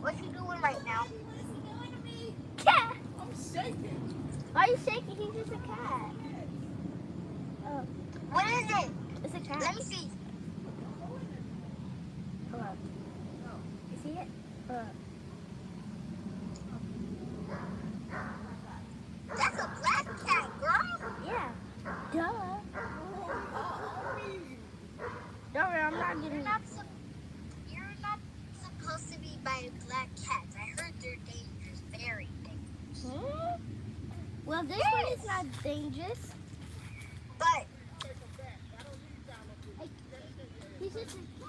What you doing right now? Cat. I'm shaking. Why are you shaking? He's just a cat. Oh, What is it? it's a cat. Let me see. Hold on. You see it? That's a black cat, girl. Yeah. Duh. Don't worry, I'm not You're getting. not, you're not supposed to be by black cats. I heard they're dangerous, very dangerous. Hmm? Well, this one is not dangerous. But He's just a